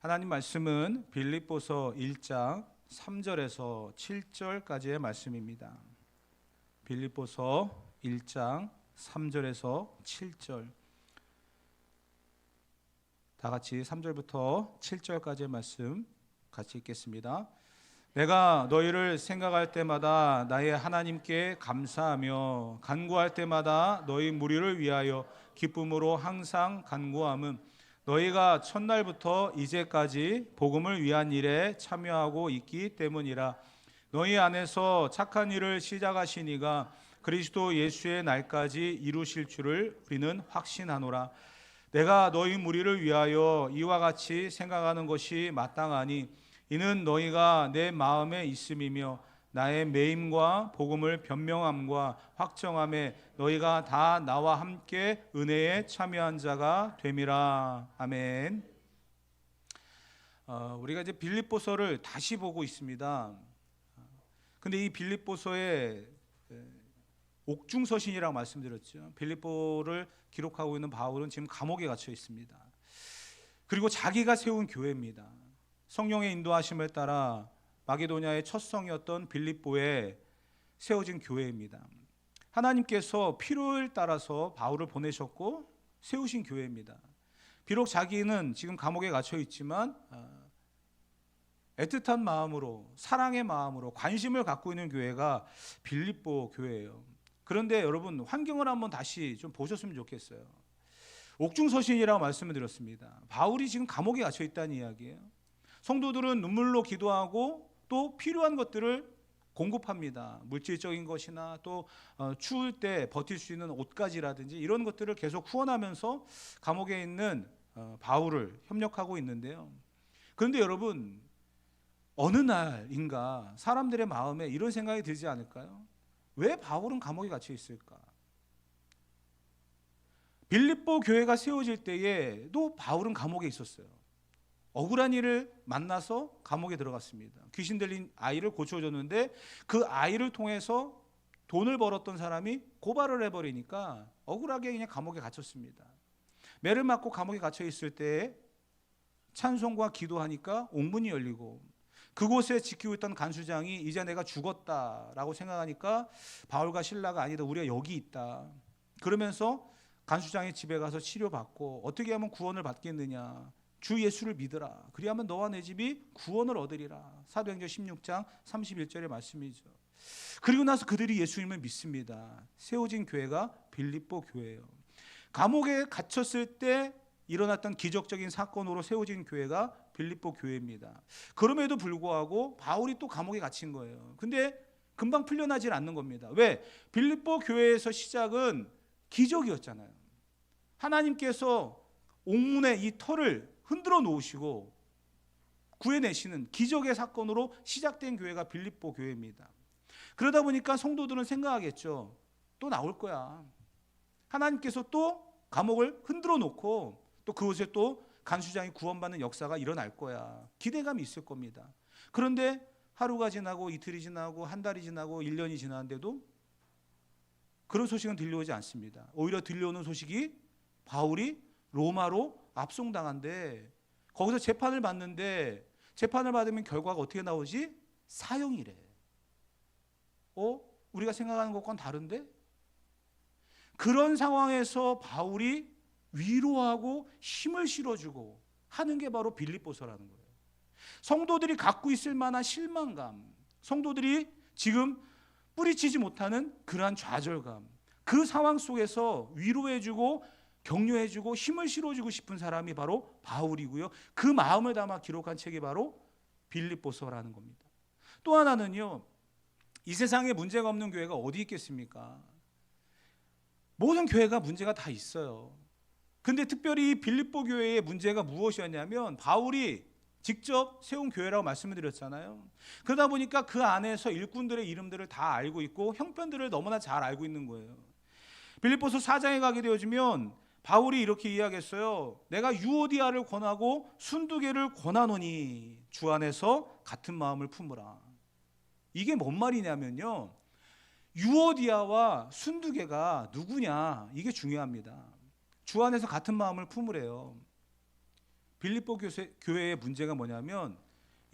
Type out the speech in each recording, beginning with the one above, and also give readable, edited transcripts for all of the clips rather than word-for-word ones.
하나님 말씀은 빌립보서 1장 3절에서 7절까지의 말씀입니다. 빌립보서 1장 3절에서 7절, 다 같이 3절부터 7절까지의 말씀 같이 읽겠습니다. 내가 너희를 생각할 때마다 나의 하나님께 감사하며 간구할 때마다 너희 무리를 위하여 기쁨으로 항상 간구함은 너희가 첫날부터 이제까지 복음을 위한 일에 참여하고 있기 때문이라. 너희 안에서 착한 일을 시작하신 이가 그리스도 예수의 날까지 이루실 줄을 우리는 확신하노라. 내가 너희 무리를 위하여 이와 같이 생각하는 것이 마땅하니 이는 너희가 내 마음에 있음이며 나의 매임과 복음을 변명함과 확정함에 너희가 다 나와 함께 은혜에 참여한 자가 됨이라. 아멘. 우리가 이제 빌립보서를 다시 보고 있습니다. 근데 이 빌립보서에 옥중서신이라고 말씀드렸죠. 빌립보를 기록하고 있는 바울은 지금 감옥에 갇혀 있습니다. 그리고 자기가 세운 교회입니다. 성령의 인도하심을 따라 마게도냐의 첫 성이었던 빌립보에 세워진 교회입니다. 하나님께서 필요에 따라서 바울을 보내셨고 세우신 교회입니다. 비록 자기는 지금 감옥에 갇혀 있지만 애틋한 마음으로, 사랑의 마음으로 관심을 갖고 있는 교회가 빌립보 교회예요. 그런데 여러분, 환경을 한번 다시 좀 보셨으면 좋겠어요. 옥중서신이라고 말씀을 드렸습니다. 바울이 지금 감옥에 갇혀 있다는 이야기예요. 성도들은 눈물로 기도하고 또 필요한 것들을 공급합니다. 물질적인 것이나 또 추울 때 버틸 수 있는 옷가지라든지 이런 것들을 계속 후원하면서 감옥에 있는 바울을 협력하고 있는데요. 그런데 여러분, 어느 날인가 사람들의 마음에 이런 생각이 들지 않을까요? 왜 바울은 감옥에 갇혀 있을까? 빌립보 교회가 세워질 때에 또 바울은 감옥에 있었어요. 억울한 일을 만나서 감옥에 들어갔습니다. 귀신 들린 아이를 고쳐줬는데 그 아이를 통해서 돈을 벌었던 사람이 고발을 해버리니까 억울하게 그냥 감옥에 갇혔습니다. 매를 맞고 감옥에 갇혀 있을 때에 찬송과 기도하니까 옥문이 열리고 그곳에 지키고 있던 간수장이 이제 내가 죽었다라고 생각하니까 바울과 실라가 아니다, 우리가 여기 있다. 그러면서 간수장의 집에 가서 치료받고 어떻게 하면 구원을 받겠느냐, 주 예수를 믿으라, 그리하면 너와 내 집이 구원을 얻으리라. 사도행전 16장 31절의 말씀이죠. 그리고 나서 그들이 예수님을 믿습니다. 세워진 교회가 빌립보 교회예요. 감옥에 갇혔을 때 일어났던 기적적인 사건으로 세워진 교회가 빌립보 교회입니다. 그럼에도 불구하고 바울이 또 감옥에 갇힌 거예요. 근데 금방 풀려나질 않는 겁니다. 왜? 빌립보 교회에서 시작은 기적이었잖아요. 하나님께서 옥문의 이 털을 흔들어 놓으시고 구해내시는 기적의 사건으로 시작된 교회가 빌립보 교회입니다. 그러다 보니까 성도들은 생각하겠죠. 또 나올 거야. 하나님께서 또 감옥을 흔들어 놓고 또 그곳에 또 간수장이 구원받는 역사가 일어날 거야. 기대감이 있을 겁니다. 그런데 하루가 지나고 이틀이 지나고 한 달이 지나고 1년이 지났는데도 그런 소식은 들려오지 않습니다. 오히려 들려오는 소식이 바울이 로마로 압송당한데 거기서 재판을 받는데 재판을 받으면 결과가 어떻게 나오지? 사형이래. 우리가 생각하는 것과는 다른데? 그런 상황에서 바울이 위로하고 힘을 실어주고 하는 게 바로 빌립보서라는 거예요. 성도들이 갖고 있을 만한 실망감, 성도들이 지금 뿌리치지 못하는 그러한 좌절감, 그 상황 속에서 위로해주고 격려해주고 힘을 실어주고 싶은 사람이 바로 바울이고요. 그 마음을 담아 기록한 책이 바로 빌립보서라는 겁니다. 또 하나는요, 이 세상에 문제가 없는 교회가 어디 있겠습니까? 모든 교회가 문제가 다 있어요. 근데 특별히 빌립보 교회의 문제가 무엇이었냐면 바울이 직접 세운 교회라고 말씀을 드렸잖아요. 그러다 보니까 그 안에서 일꾼들의 이름들을 다 알고 있고 형편들을 너무나 잘 알고 있는 거예요. 빌립보서 4장에 가게 되어지면 바울이 이렇게 이야기했어요. 내가 유오디아를 권하고 순두개를 권하노니 주 안에서 같은 마음을 품으라. 이게 뭔 말이냐면요, 유오디아와 순두개가 누구냐, 이게 중요합니다. 주 안에서 같은 마음을 품으래요. 빌립보 교회의 문제가 뭐냐면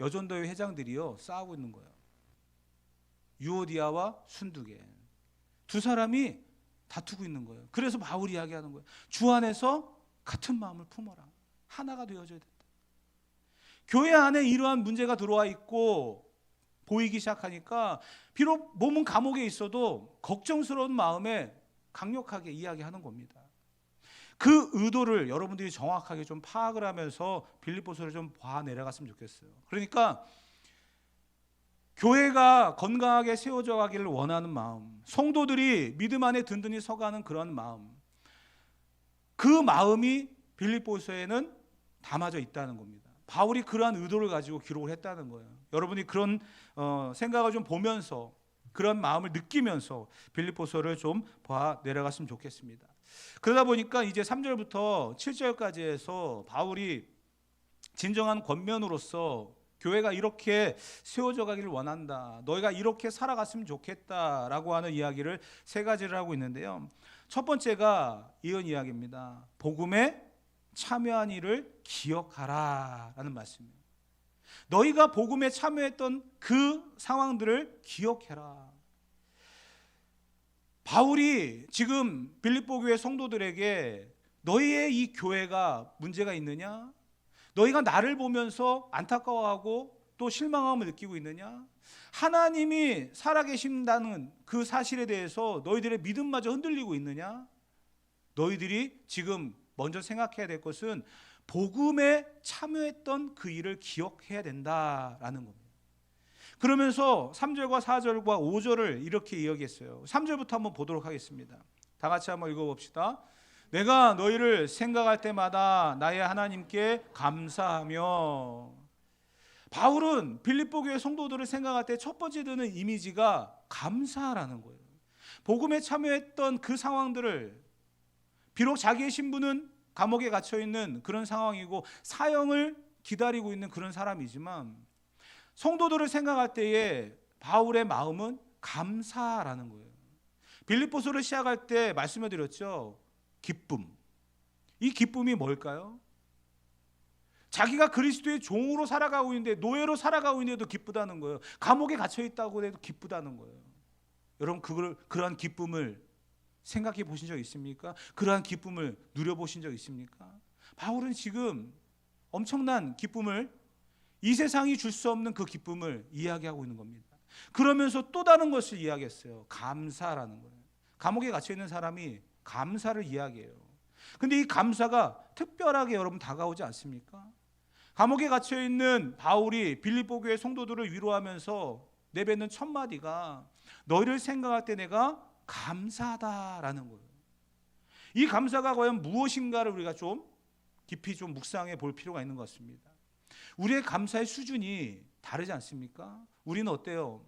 여전도회 회장들이요 싸우고 있는 거예요. 유오디아와 순두계 두 사람이 다투고 있는 거예요. 그래서 바울이 이야기하는 거예요. 주 안에서 같은 마음을 품어라. 하나가 되어져야 된다. 교회 안에 이러한 문제가 들어와 있고 보이기 시작하니까 비록 몸은 감옥에 있어도 걱정스러운 마음에 강력하게 이야기하는 겁니다. 그 의도를 여러분들이 정확하게 좀 파악을 하면서 빌립보서를 좀 봐 내려갔으면 좋겠어요. 그러니까 교회가 건강하게 세워져 가기를 원하는 마음, 성도들이 믿음 안에 든든히 서가는 그런 마음, 그 마음이 빌립보서에는 담아져 있다는 겁니다. 바울이 그러한 의도를 가지고 기록을 했다는 거예요. 여러분이 그런 생각을 좀 보면서 그런 마음을 느끼면서 빌립보서를 좀 봐 내려갔으면 좋겠습니다. 그러다 보니까 이제 3절부터 7절까지 해서 바울이 진정한 권면으로서 교회가 이렇게 세워져 가기를 원한다, 너희가 이렇게 살아갔으면 좋겠다라고 하는 이야기를 세 가지를 하고 있는데요. 첫 번째가 이런 이야기입니다. 복음에 참여한 일을 기억하라 라는 말씀이에요. 너희가 복음에 참여했던 그 상황들을 기억해라. 바울이 지금 빌립보 교회 성도들에게 너희의 이 교회가 문제가 있느냐? 너희가 나를 보면서 안타까워하고 또 실망함을 느끼고 있느냐? 하나님이 살아계신다는 그 사실에 대해서 너희들의 믿음마저 흔들리고 있느냐? 너희들이 지금 먼저 생각해야 될 것은 복음에 참여했던 그 일을 기억해야 된다라는 겁니다. 그러면서 3절과 4절과 5절을 이렇게 이야기했어요. 3절부터 한번 보도록 하겠습니다. 다 같이 한번 읽어봅시다. 내가 너희를 생각할 때마다 나의 하나님께 감사하며. 바울은 빌립보 교회 성도들을 생각할 때 첫 번째 드는 이미지가 감사라는 거예요. 복음에 참여했던 그 상황들을, 비록 자기의 신분은 감옥에 갇혀 있는 그런 상황이고 사형을 기다리고 있는 그런 사람이지만 성도들을 생각할 때에 바울의 마음은 감사라는 거예요. 빌립보서를 시작할 때 말씀해 드렸죠. 기쁨. 이 기쁨이 뭘까요? 자기가 그리스도의 종으로 살아가고 있는데, 노예로 살아가고 있는데도 기쁘다는 거예요. 감옥에 갇혀 있다고 해도 기쁘다는 거예요. 여러분 그러한 기쁨을 생각해 보신 적 있습니까? 그러한 기쁨을 누려보신 적 있습니까? 바울은 지금 엄청난 기쁨을, 이 세상이 줄 수 없는 그 기쁨을 이야기하고 있는 겁니다. 그러면서 또 다른 것을 이야기했어요. 감사라는 거예요. 감옥에 갇혀 있는 사람이 감사를 이야기해요. 근데 이 감사가 특별하게 여러분 다가오지 않습니까? 감옥에 갇혀 있는 바울이 빌립보 교회 성도들을 위로하면서 내뱉는 첫 마디가 너희를 생각할 때 내가 감사하다라는 거예요. 이 감사가 과연 무엇인가를 우리가 좀 깊이 좀 묵상해 볼 필요가 있는 것 같습니다. 우리의 감사의 수준이 다르지 않습니까? 우리는 어때요?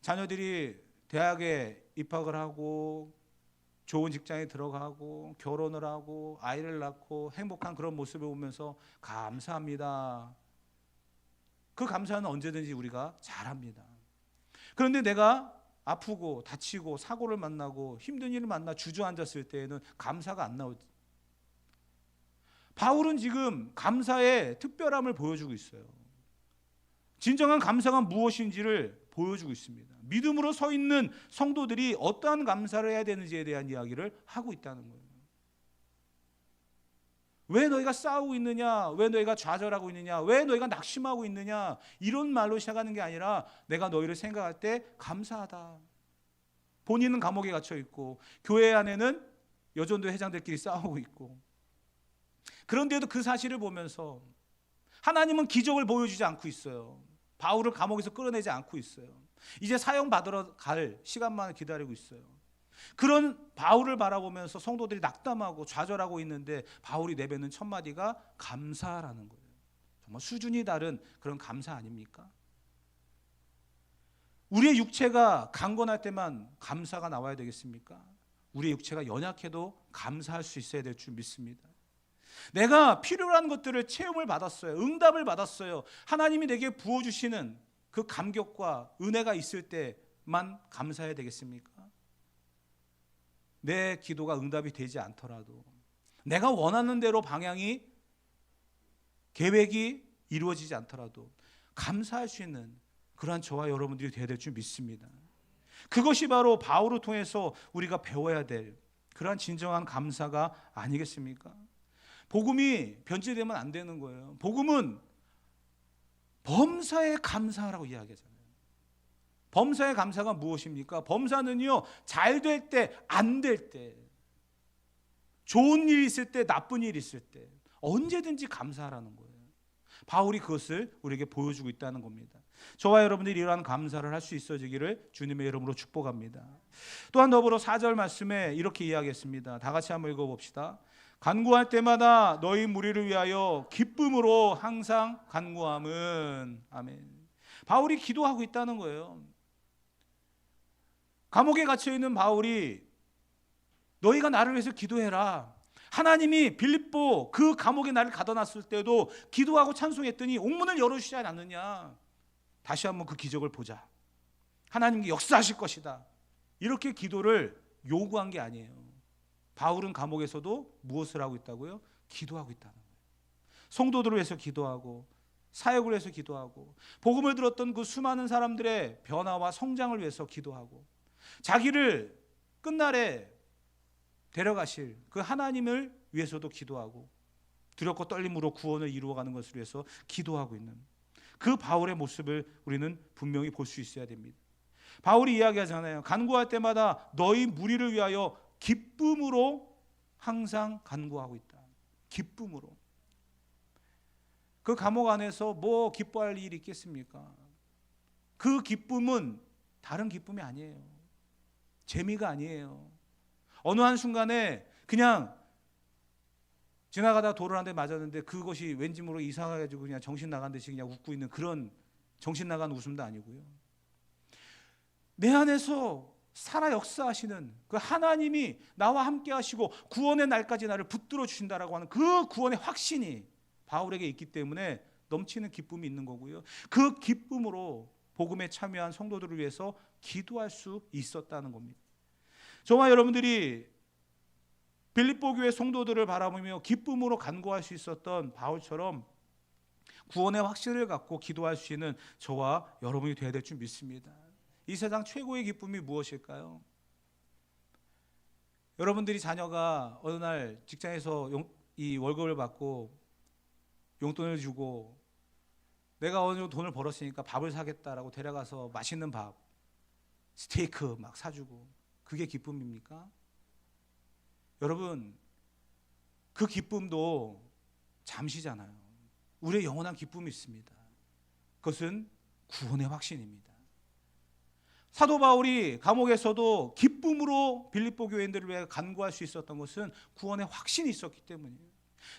자녀들이 대학에 입학을 하고 좋은 직장에 들어가고 결혼을 하고 아이를 낳고 행복한 그런 모습을 보면서 감사합니다. 그 감사는 언제든지 우리가 잘합니다. 그런데 내가 아프고 다치고 사고를 만나고 힘든 일을 만나 주저앉았을 때에는 감사가 안 나오지. 바울은 지금 감사의 특별함을 보여주고 있어요. 진정한 감사가 무엇인지를 보여주고 있습니다. 믿음으로 서 있는 성도들이 어떠한 감사를 해야 되는지에 대한 이야기를 하고 있다는 거예요. 왜 너희가 싸우고 있느냐? 왜 너희가 좌절하고 있느냐? 왜 너희가 낙심하고 있느냐? 이런 말로 시작하는 게 아니라 내가 너희를 생각할 때 감사하다. 본인은 감옥에 갇혀 있고 교회 안에는 여전도 회장들끼리 싸우고 있고, 그런데도 그 사실을 보면서 하나님은 기적을 보여주지 않고 있어요. 바울을 감옥에서 끌어내지 않고 있어요. 이제 사형 받으러 갈 시간만 기다리고 있어요. 그런 바울을 바라보면서 성도들이 낙담하고 좌절하고 있는데 바울이 내뱉는 첫 마디가 감사라는 거예요. 정말 수준이 다른 그런 감사 아닙니까? 우리의 육체가 강건할 때만 감사가 나와야 되겠습니까? 우리의 육체가 연약해도 감사할 수 있어야 될 줄 믿습니다. 내가 필요한 것들을 체험을 받았어요. 응답을 받았어요. 하나님이 내게 부어주시는 그 감격과 은혜가 있을 때만 감사해야 되겠습니까? 내 기도가 응답이 되지 않더라도 내가 원하는 대로 방향이 계획이 이루어지지 않더라도 감사할 수 있는 그러한 저와 여러분들이 되어야 될 줄 믿습니다. 그것이 바로 바울을 통해서 우리가 배워야 될 그러한 진정한 감사가 아니겠습니까? 복음이 변질되면 안 되는 거예요. 복음은 범사에 감사하라고 이야기하잖아요. 범사의 감사가 무엇입니까? 범사는요, 잘 될 때, 안 될 때, 좋은 일 있을 때, 나쁜 일 있을 때 언제든지 감사하라는 거예요. 바울이 그것을 우리에게 보여주고 있다는 겁니다. 저와 여러분들이 이러한 감사를 할 수 있어지기를 주님의 이름으로 축복합니다. 또한 더불어 4절 말씀에 이렇게 이야기했습니다. 다 같이 한번 읽어봅시다. 간구할 때마다 너희 무리를 위하여 기쁨으로 항상 간구함은. 아멘. 바울이 기도하고 있다는 거예요. 감옥에 갇혀있는 바울이 너희가 나를 위해서 기도해라. 하나님이 빌립보 그 감옥에 나를 가둬놨을 때도 기도하고 찬송했더니 옥문을 열어주지 않았느냐. 다시 한번 그 기적을 보자. 하나님께 역사하실 것이다. 이렇게 기도를 요구한 게 아니에요. 바울은 감옥에서도 무엇을 하고 있다고요? 기도하고 있다는 거예요. 성도들을 위해서 기도하고 사역을 위해서 기도하고 복음을 들었던 그 수많은 사람들의 변화와 성장을 위해서 기도하고 자기를 끝날에 데려가실 그 하나님을 위해서도 기도하고 두렵고 떨림으로 구원을 이루어가는 것을 위해서 기도하고 있는 그 바울의 모습을 우리는 분명히 볼 수 있어야 됩니다. 바울이 이야기하잖아요. 간구할 때마다 너희 무리를 위하여 기쁨으로 항상 간구하고 있다. 기쁨으로. 그 감옥 안에서 뭐 기뻐할 일이 있겠습니까? 그 기쁨은 다른 기쁨이 아니에요. 재미가 아니에요. 어느 한순간에 그냥 지나가다 돌을 한 대 맞았는데 그것이 왠지 모르게 이상해가지고 그냥 정신 나간 듯이 그냥 웃고 있는 그런 정신 나간 웃음도 아니고요. 내 안에서 살아 역사하시는 그 하나님이 나와 함께 하시고 구원의 날까지 나를 붙들어 주신다라고 하는 그 구원의 확신이 바울에게 있기 때문에 넘치는 기쁨이 있는 거고요. 그 기쁨으로 복음에 참여한 성도들을 위해서 기도할 수 있었다는 겁니다. 저와 여러분들이 빌립보 교회 성도들을 바라보며 기쁨으로 간구할 수 있었던 바울처럼 구원의 확신을 갖고 기도할 수 있는 저와 여러분이 되어야 될 줄 믿습니다. 이 세상 최고의 기쁨이 무엇일까요? 여러분들이 자녀가 어느 날 직장에서 이 월급을 받고 용돈을 주고 내가 어느 정도 돈을 벌었으니까 밥을 사겠다라고 데려가서 맛있는 밥, 스테이크 막 사주고 그게 기쁨입니까? 여러분, 그 기쁨도 잠시잖아요. 우리의 영원한 기쁨이 있습니다. 그것은 구원의 확신입니다. 사도 바울이 감옥에서도 기쁨으로 빌립보 교인들을 위해 간구할 수 있었던 것은 구원의 확신이 있었기 때문이에요.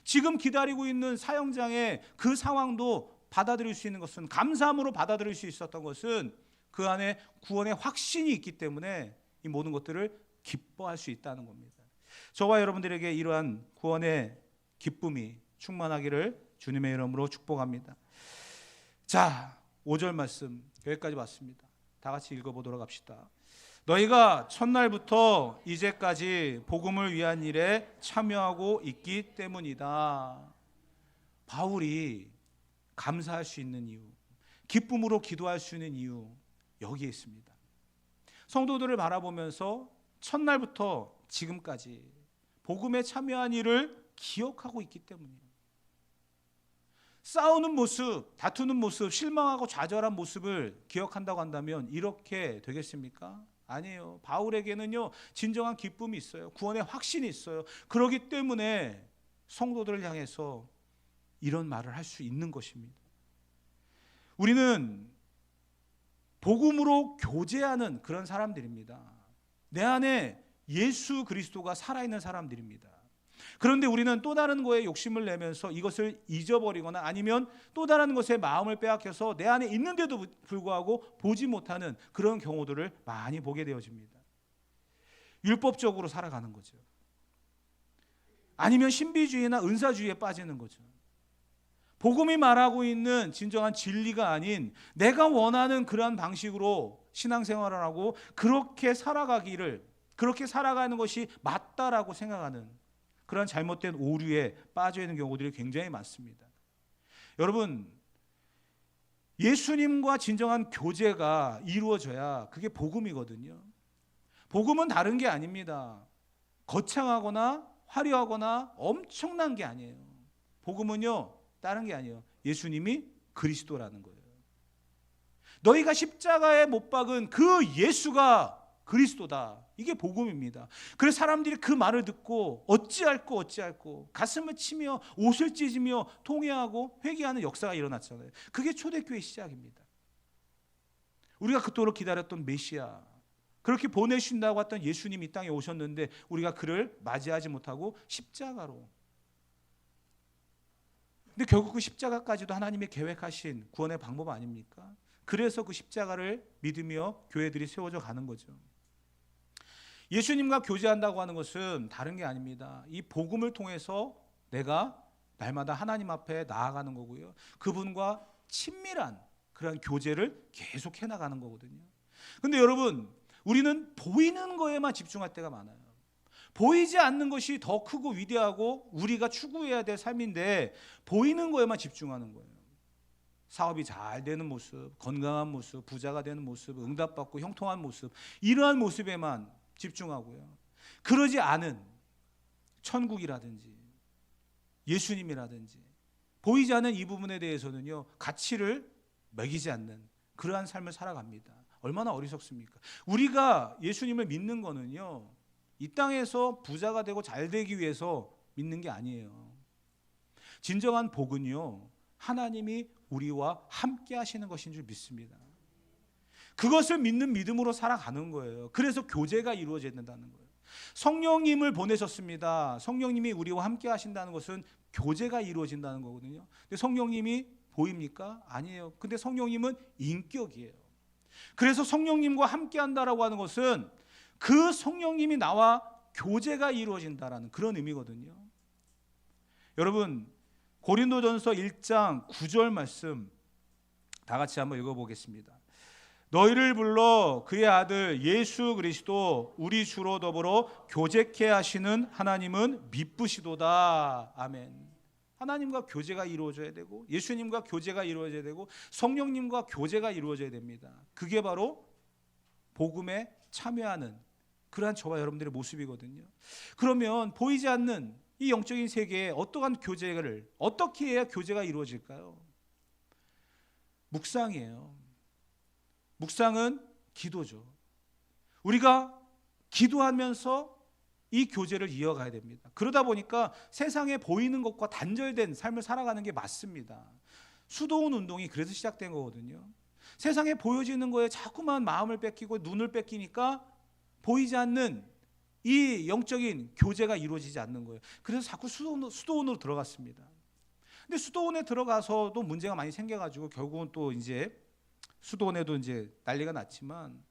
지금 기다리고 있는 사형장의 그 상황도 받아들일 수 있는 것은, 감사함으로 받아들일 수 있었던 것은 그 안에 구원의 확신이 있기 때문에 이 모든 것들을 기뻐할 수 있다는 겁니다. 저와 여러분들에게 이러한 구원의 기쁨이 충만하기를 주님의 이름으로 축복합니다. 자, 5절 말씀 여기까지 왔습니다. 다 같이 읽어보도록 합시다. 너희가 첫날부터 이제까지 복음을 위한 일에 참여하고 있기 때문이다. 바울이 감사할 수 있는 이유, 기쁨으로 기도할 수 있는 이유, 여기에 있습니다. 성도들을 바라보면서 첫날부터 지금까지 복음에 참여한 일을 기억하고 있기 때문이에요. 싸우는 모습, 다투는 모습, 실망하고 좌절한 모습을 기억한다고 한다면 이렇게 되겠습니까? 아니에요. 바울에게는요, 진정한 기쁨이 있어요. 구원의 확신이 있어요. 그렇기 때문에 성도들을 향해서 이런 말을 할 수 있는 것입니다. 우리는 복음으로 교제하는 그런 사람들입니다. 내 안에 예수 그리스도가 살아있는 사람들입니다. 그런데 우리는 또 다른 거에 욕심을 내면서 이것을 잊어버리거나 아니면 또 다른 것에 마음을 빼앗겨서 내 안에 있는데도 불구하고 보지 못하는 그런 경우들을 많이 보게 되어집니다. 율법적으로 살아가는 거죠. 아니면 신비주의나 은사주의에 빠지는 거죠. 복음이 말하고 있는 진정한 진리가 아닌 내가 원하는 그러한 방식으로 신앙생활을 하고 그렇게 살아가는 것이 맞다라고 생각하는 그런 잘못된 오류에 빠져 있는 경우들이 굉장히 많습니다. 여러분, 예수님과 진정한 교제가 이루어져야 그게 복음이거든요. 복음은 다른 게 아닙니다. 거창하거나 화려하거나 엄청난 게 아니에요. 복음은요, 다른 게 아니에요. 예수님이 그리스도라는 거예요. 너희가 십자가에 못 박은 그 예수가 그리스도다. 이게 복음입니다. 그래서 사람들이 그 말을 듣고 어찌할꼬 가슴을 치며 옷을 찢으며 통회하고 회개하는 역사가 일어났잖아요. 그게 초대교회의 시작입니다. 우리가 그토록 기다렸던 메시아, 그렇게 보내신다고 했던 예수님이 이 땅에 오셨는데 우리가 그를 맞이하지 못하고 십자가로. 근데 결국 그 십자가까지도 하나님의 계획하신 구원의 방법 아닙니까? 그래서 그 십자가를 믿으며 교회들이 세워져 가는 거죠. 예수님과 교제한다고 하는 것은 다른 게 아닙니다. 이 복음을 통해서 내가 날마다 하나님 앞에 나아가는 거고요. 그분과 친밀한 그런 교제를 계속 해나가는 거거든요. 근데 여러분, 우리는 보이는 거에만 집중할 때가 많아요. 보이지 않는 것이 더 크고 위대하고 우리가 추구해야 될 삶인데 보이는 거에만 집중하는 거예요. 사업이 잘 되는 모습, 건강한 모습, 부자가 되는 모습, 응답받고 형통한 모습, 이러한 모습에만 집중하고요. 그러지 않은 천국이라든지 예수님이라든지 보이지 않는 이 부분에 대해서는요, 가치를 매기지 않는 그러한 삶을 살아갑니다. 얼마나 어리석습니까? 우리가 예수님을 믿는 거는요, 이 땅에서 부자가 되고 잘 되기 위해서 믿는 게 아니에요. 진정한 복은요, 하나님이 우리와 함께 하시는 것인 줄 믿습니다. 그것을 믿는 믿음으로 살아가는 거예요. 그래서 교제가 이루어진다는 거예요. 성령님을 보내셨습니다. 성령님이 우리와 함께 하신다는 것은 교제가 이루어진다는 거거든요. 근데 성령님이 보입니까? 아니에요. 근데 성령님은 인격이에요. 그래서 성령님과 함께 한다라고 하는 것은 그 성령님이 나와 교제가 이루어진다라는 그런 의미거든요. 여러분, 고린도전서 1장 9절 말씀 다 같이 한번 읽어보겠습니다. 너희를 불러 그의 아들 예수 그리스도 우리 주로 더불어 교제케 하시는 하나님은 미쁘시도다. 아멘. 하나님과 교제가 이루어져야 되고 예수님과 교제가 이루어져야 되고 성령님과 교제가 이루어져야 됩니다. 그게 바로 복음에 참여하는 그러한 저와 여러분들의 모습이거든요. 그러면 보이지 않는 이 영적인 세계에 어떠한 교제를 어떻게 해야 교제가 이루어질까요? 묵상이에요. 묵상은 기도죠. 우리가 기도하면서 이 교제를 이어가야 됩니다. 그러다 보니까 세상에 보이는 것과 단절된 삶을 살아가는 게 맞습니다. 수도원 운동이 그래서 시작된 거거든요. 세상에 보여지는 거에 자꾸만 마음을 뺏기고 눈을 뺏기니까 보이지 않는 이 영적인 교제가 이루어지지 않는 거예요. 그래서 자꾸 수도원으로 들어갔습니다. 근데 수도원에 들어가서도 문제가 많이 생겨가지고 결국은 또 이제 수도원에도 이제 난리가 났지만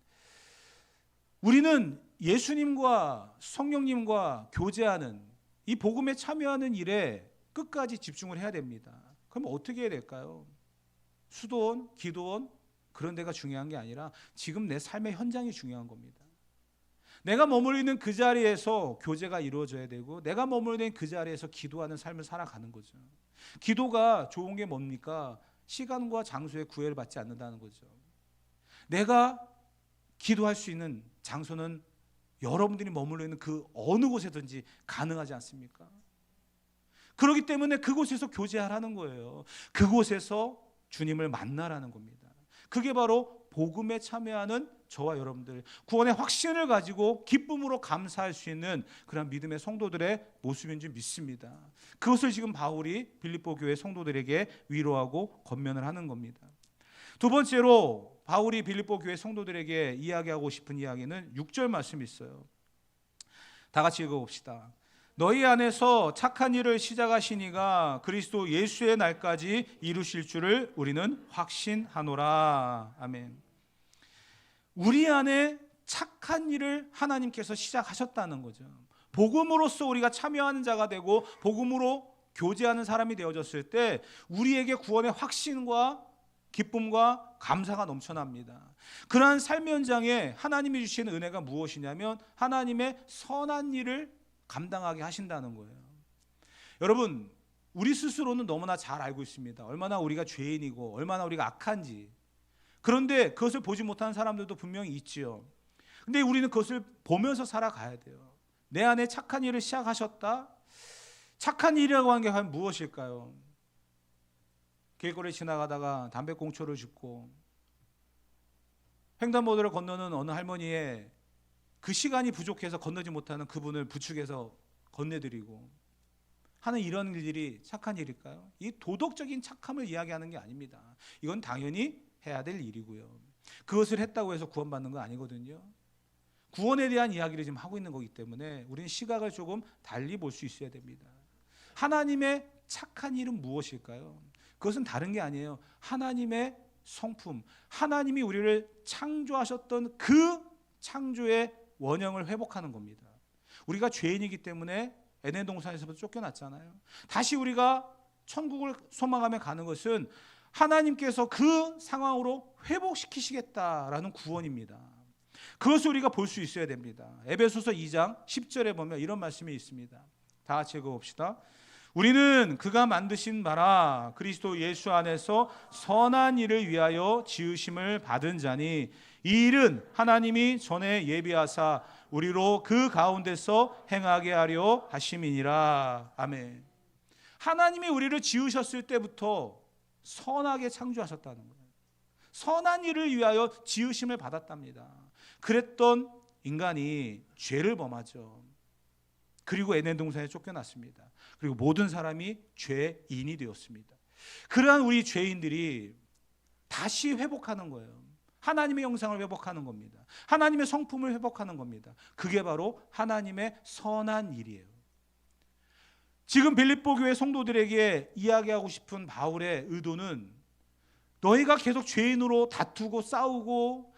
우리는 예수님과 성령님과 교제하는 이 복음에 참여하는 일에 끝까지 집중을 해야 됩니다. 그럼 어떻게 해야 될까요? 수도원, 기도원 그런 데가 중요한 게 아니라 지금 내 삶의 현장이 중요한 겁니다. 내가 머물러 있는 그 자리에서 교제가 이루어져야 되고 내가 머물러 있는 그 자리에서 기도하는 삶을 살아가는 거죠. 기도가 좋은 게 뭡니까? 시간과 장소에 구애를 받지 않는다는 거죠. 내가 기도할 수 있는 장소는 여러분들이 머물러 있는 그 어느 곳에든지 가능하지 않습니까? 그렇기 때문에 그곳에서 교제하라는 거예요. 그곳에서 주님을 만나라는 겁니다. 그게 바로 복음에 참여하는 저와 여러분들, 구원의 확신을 가지고 기쁨으로 감사할 수 있는 그런 믿음의 성도들의 모습인 줄 믿습니다. 그것을 지금 바울이 빌립보 교회 성도들에게 위로하고 권면을 하는 겁니다. 두 번째로 바울이 빌립보 교회 성도들에게 이야기하고 싶은 이야기는 6절 말씀이 있어요. 다 같이 읽어봅시다. 너희 안에서 착한 일을 시작하시니가 그리스도 예수의 날까지 이루실 줄을 우리는 확신하노라. 아멘. 우리 안에 착한 일을 하나님께서 시작하셨다는 거죠. 복음으로써 우리가 참여하는 자가 되고 복음으로 교제하는 사람이 되어졌을 때 우리에게 구원의 확신과 기쁨과 감사가 넘쳐납니다. 그러한 삶의 현장에 하나님이 주시는 은혜가 무엇이냐면 하나님의 선한 일을 감당하게 하신다는 거예요. 여러분, 우리 스스로는 너무나 잘 알고 있습니다. 얼마나 우리가 죄인이고 얼마나 우리가 악한지. 그런데 그것을 보지 못하는 사람들도 분명히 있지요. 근데 우리는 그것을 보면서 살아가야 돼요. 내 안에 착한 일을 시작하셨다. 착한 일이라고 하는 게 과연 무엇일까요? 길거리 지나가다가 담배꽁초를 줍고 횡단보도를 건너는 어느 할머니의 그 시간이 부족해서 건너지 못하는 그분을 부축해서 건네드리고 하는 이런 일들이 착한 일일까요? 이 도덕적인 착함을 이야기하는 게 아닙니다. 이건 당연히 해야 될 일이고요. 그것을 했다고 해서 구원받는 건 아니거든요. 구원에 대한 이야기를 지금 하고 있는 거기 때문에 우리는 시각을 조금 달리 볼 수 있어야 됩니다. 하나님의 착한 일은 무엇일까요? 그것은 다른 게 아니에요. 하나님의 성품, 하나님이 우리를 창조하셨던 그 창조의 원형을 회복하는 겁니다. 우리가 죄인이기 때문에 에덴 동산에서부터 쫓겨났잖아요. 다시 우리가 천국을 소망하며 가는 것은 하나님께서 그 상황으로 회복시키시겠다라는 구원입니다. 그것을 우리가 볼 수 있어야 됩니다. 에베소서 2장 10절에 보면 이런 말씀이 있습니다. 다 같이 읽어봅시다. 우리는 그가 만드신 바라 그리스도 예수 안에서 선한 일을 위하여 지으심을 받은 자니 이 일은 하나님이 전에 예비하사 우리로 그 가운데서 행하게 하려 하심이니라. 아멘. 하나님이 우리를 지으셨을 때부터 선하게 창조하셨다는 거예요. 선한 일을 위하여 지으심을 받았답니다. 그랬던 인간이 죄를 범하죠. 그리고 에덴 동산에 쫓겨났습니다. 그리고 모든 사람이 죄인이 되었습니다. 그러한 우리 죄인들이 다시 회복하는 거예요. 하나님의 형상을 회복하는 겁니다. 하나님의 성품을 회복하는 겁니다. 그게 바로 하나님의 선한 일이에요. 지금 빌립보 교회 성도들에게 이야기하고 싶은 바울의 의도는 너희가 계속 죄인으로 다투고 싸우고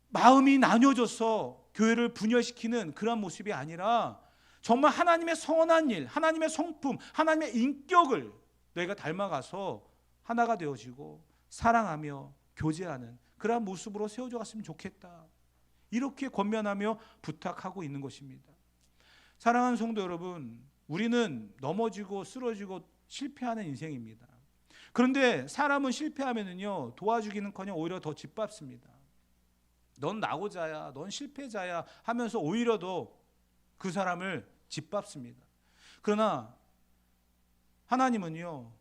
마음이 나뉘어져서 교회를 분열시키는 그런 모습이 아니라 정말 하나님의 선한 일, 하나님의 성품, 하나님의 인격을 너희가 닮아가서 하나가 되어지고 사랑하며 교제하는 그러한 모습으로 세워져 갔으면 좋겠다. 이렇게 권면하며 부탁하고 있는 것입니다. 사랑하는 성도 여러분, 우리는 넘어지고 쓰러지고 실패하는 인생입니다. 그런데 사람은 실패하면은요 도와주기는커녕 오히려 더 짓밟습니다. 넌 낙오자야, 넌 실패자야 하면서 오히려 더 그 사람을 짓밟습니다. 그러나 하나님은요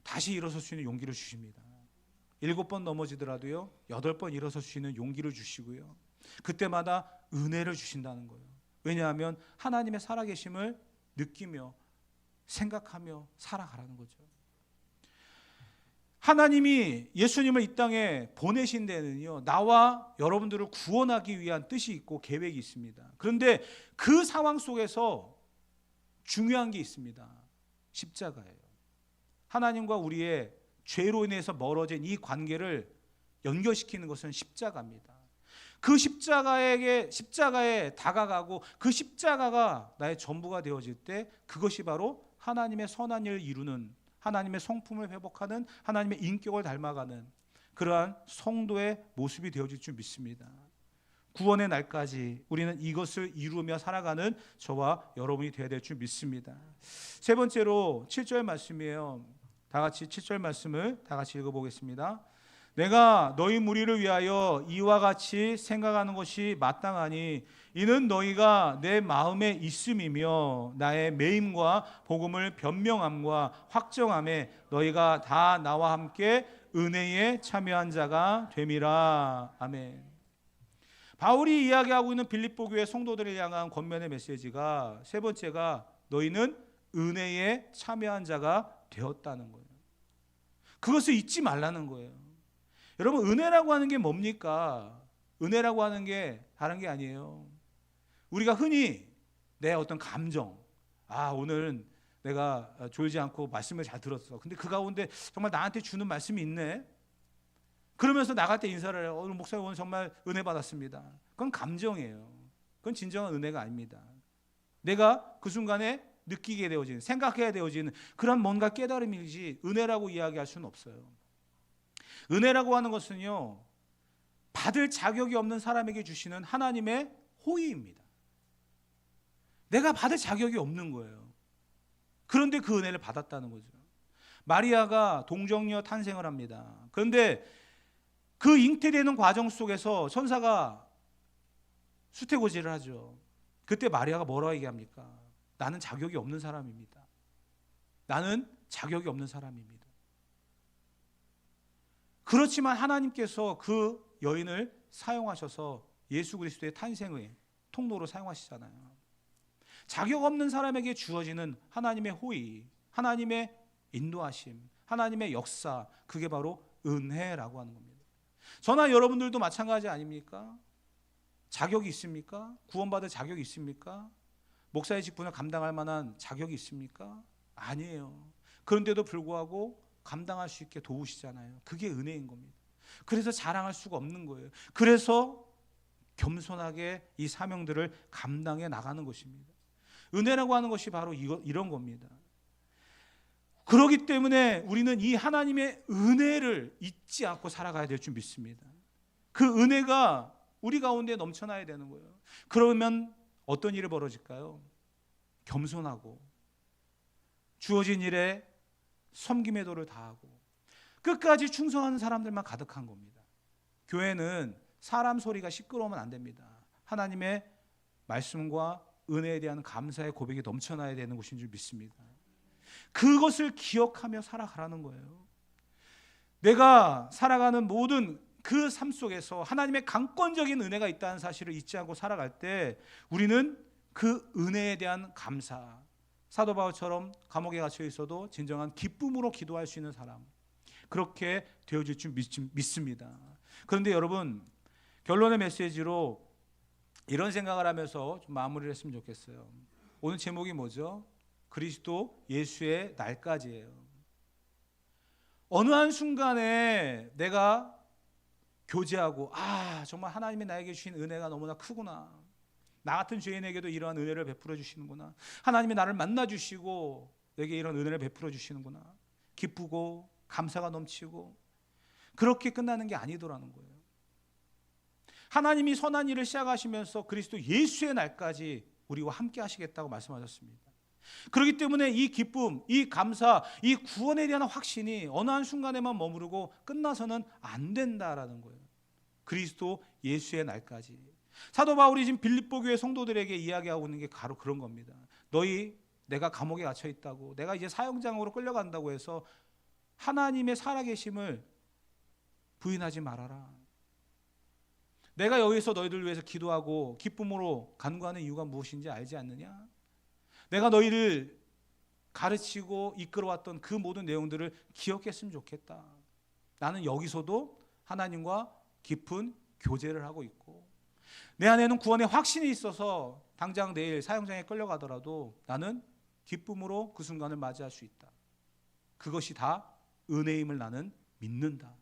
다시 일어설 수 있는 용기를 주십니다. 7번 넘어지더라도요 8번 일어설 수 있는 용기를 주시고요 그때마다 은혜를 주신다는 거예요. 왜냐하면 하나님의 살아계심을 느끼며 생각하며 살아가라는 거죠. 하나님이 예수님을 이 땅에 보내신 데는요 나와 여러분들을 구원하기 위한 뜻이 있고 계획이 있습니다. 그런데 그 상황 속에서 중요한 게 있습니다. 십자가예요. 하나님과 우리의 죄로 인해서 멀어진 이 관계를 연결시키는 것은 십자가입니다. 그 십자가에 다가가고 그 십자가가 나의 전부가 되어질 때 그것이 바로 하나님의 선한 일을 이루는, 하나님의 성품을 회복하는, 하나님의 인격을 닮아가는 그러한 성도의 모습이 되어질 줄 믿습니다. 구원의 날까지 우리는 이것을 이루며 살아가는 저와 여러분이 되어야 될 줄 믿습니다. 세 번째로 7절 말씀이에요. 다 같이 7절 말씀을 다 같이 읽어보겠습니다. 내가 너희 무리를 위하여 이와 같이 생각하는 것이 마땅하니 이는 너희가 내 마음에 있음이며 나의 매임과 복음을 변명함과 확정함에 너희가 다 나와 함께 은혜에 참여한 자가 됨이라. 아멘. 바울이 이야기하고 있는 빌립보 교회 성도들을 향한 권면의 메시지가 세 번째가 너희는 은혜에 참여한 자가 되었다는 거예요. 그것을 잊지 말라는 거예요. 여러분 은혜라고 하는 게 뭡니까? 은혜라고 하는 게 다른 게 아니에요. 우리가 흔히 내 어떤 감정, 오늘 내가 졸지 않고 말씀을 잘 들었어. 근데 그 가운데 정말 나한테 주는 말씀이 있네. 그러면서 나갈 때 인사를 해요. 오늘 목사님 오늘 정말 은혜 받았습니다. 그건 감정이에요. 그건 진정한 은혜가 아닙니다. 내가 그 순간에 느끼게 되어지는, 생각해야 되어지는 그런 뭔가 깨달음이지 은혜라고 이야기할 수는 없어요. 은혜라고 하는 것은요 받을 자격이 없는 사람에게 주시는 하나님의 호의입니다. 내가 받을 자격이 없는 거예요. 그런데 그 은혜를 받았다는 거죠. 마리아가 동정녀 탄생을 합니다. 그런데 그 잉태되는 과정 속에서 천사가 수태고지를 하죠. 그때 마리아가 뭐라고 얘기합니까? 나는 자격이 없는 사람입니다. 나는 자격이 없는 사람입니다. 그렇지만 하나님께서 그 여인을 사용하셔서 예수 그리스도의 탄생의 통로로 사용하시잖아요. 자격 없는 사람에게 주어지는 하나님의 호의, 하나님의 인도하심, 하나님의 역사, 그게 바로 은혜라고 하는 겁니다. 저나 여러분들도 마찬가지 아닙니까? 자격이 있습니까? 구원받을 자격이 있습니까? 목사의 직분을 감당할 만한 자격이 있습니까? 아니에요. 그런데도 불구하고 감당할 수 있게 도우시잖아요. 그게 은혜인 겁니다. 그래서 자랑할 수가 없는 거예요. 그래서 겸손하게 이 사명들을 감당해 나가는 것입니다. 은혜라고 하는 것이 바로 이런 겁니다. 그렇기 때문에 우리는 이 하나님의 은혜를 잊지 않고 살아가야 될 줄 믿습니다. 그 은혜가 우리 가운데 넘쳐나야 되는 거예요. 그러면 어떤 일이 벌어질까요? 겸손하고 주어진 일에 섬김의 도를 다하고 끝까지 충성하는 사람들만 가득한 겁니다. 교회는 사람 소리가 시끄러우면 안 됩니다. 하나님의 말씀과 은혜에 대한 감사의 고백이 넘쳐나야 되는 곳인 줄 믿습니다. 그것을 기억하며 살아가라는 거예요. 내가 살아가는 모든 그 삶 속에서 하나님의 강권적인 은혜가 있다는 사실을 잊지 않고 살아갈 때 우리는 그 은혜에 대한 감사, 사도 바울처럼 감옥에 갇혀 있어도 진정한 기쁨으로 기도할 수 있는 사람, 그렇게 되어질 줄 믿습니다. 그런데 여러분, 결론의 메시지로 이런 생각을 하면서 좀 마무리를 했으면 좋겠어요. 오늘 제목이 뭐죠? 그리스도 예수의 날까지예요. 어느 한순간에 내가 교제하고 정말 하나님이 나에게 주신 은혜가 너무나 크구나, 나 같은 죄인에게도 이러한 은혜를 베풀어 주시는구나, 하나님이 나를 만나 주시고 내게 이런 은혜를 베풀어 주시는구나, 기쁘고 감사가 넘치고, 그렇게 끝나는 게 아니더라는 거예요. 하나님이 선한 일을 시작하시면서 그리스도 예수의 날까지 우리와 함께 하시겠다고 말씀하셨습니다. 그렇기 때문에 이 기쁨, 이 감사, 이 구원에 대한 확신이 어느 한순간에만 머무르고 끝나서는 안 된다라는 거예요. 그리스도 예수의 날까지. 사도 바울이 지금 빌립보 교회 성도들에게 이야기하고 있는 게 바로 그런 겁니다. 내가 감옥에 갇혀 있다고, 내가 이제 사형장으로 끌려간다고 해서 하나님의 살아계심을 부인하지 말아라. 내가 여기서 너희들 위해서 기도하고 기쁨으로 간구하는 이유가 무엇인지 알지 않느냐? 내가 너희를 가르치고 이끌어왔던 그 모든 내용들을 기억했으면 좋겠다. 나는 여기서도 하나님과 깊은 교제를 하고 있고, 내 안에는 구원의 확신이 있어서 당장 내일 사형장에 끌려가더라도 나는 기쁨으로 그 순간을 맞이할 수 있다. 그것이 다 은혜임을 나는 믿는다.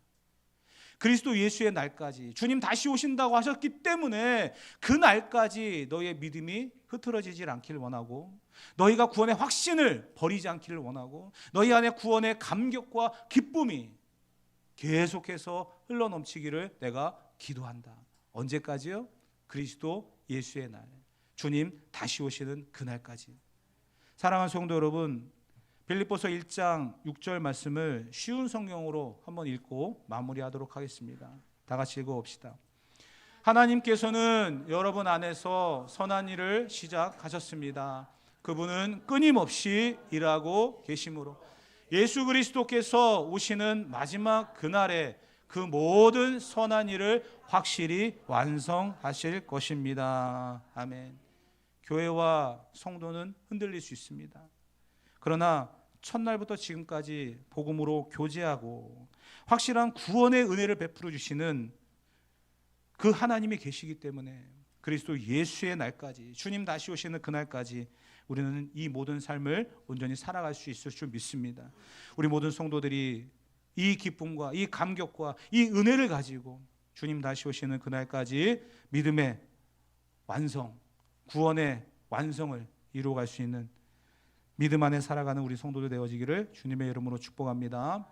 그리스도 예수의 날까지, 주님 다시 오신다고 하셨기 때문에 그 날까지 너희의 믿음이 흐트러지질 않기를 원하고, 너희가 구원의 확신을 버리지 않기를 원하고, 너희 안에 구원의 감격과 기쁨이 계속해서 흘러넘치기를 내가 기도한다. 언제까지요? 그리스도 예수의 날, 주님 다시 오시는 그날까지. 사랑하는 성도 여러분, 빌립보서 1장 6절 말씀을 쉬운 성경으로 한번 읽고 마무리하도록 하겠습니다. 다 같이 읽어봅시다. 하나님께서는 여러분 안에서 선한 일을 시작하셨습니다. 그분은 끊임없이 일하고 계심으로 예수 그리스도께서 오시는 마지막 그날에 그 모든 선한 일을 확실히 완성하실 것입니다. 아멘. 교회와 성도는 흔들릴 수 있습니다. 그러나 첫날부터 지금까지 복음으로 교제하고 확실한 구원의 은혜를 베풀어 주시는 그 하나님이 계시기 때문에 그리스도 예수의 날까지, 주님 다시 오시는 그날까지 우리는 이 모든 삶을 온전히 살아갈 수 있을 줄 믿습니다. 우리 모든 성도들이 이 기쁨과 이 감격과 이 은혜를 가지고 주님 다시 오시는 그날까지 믿음의 완성, 구원의 완성을 이루어갈 수 있는 믿음 안에 살아가는 우리 성도들 되어지기를 주님의 이름으로 축복합니다.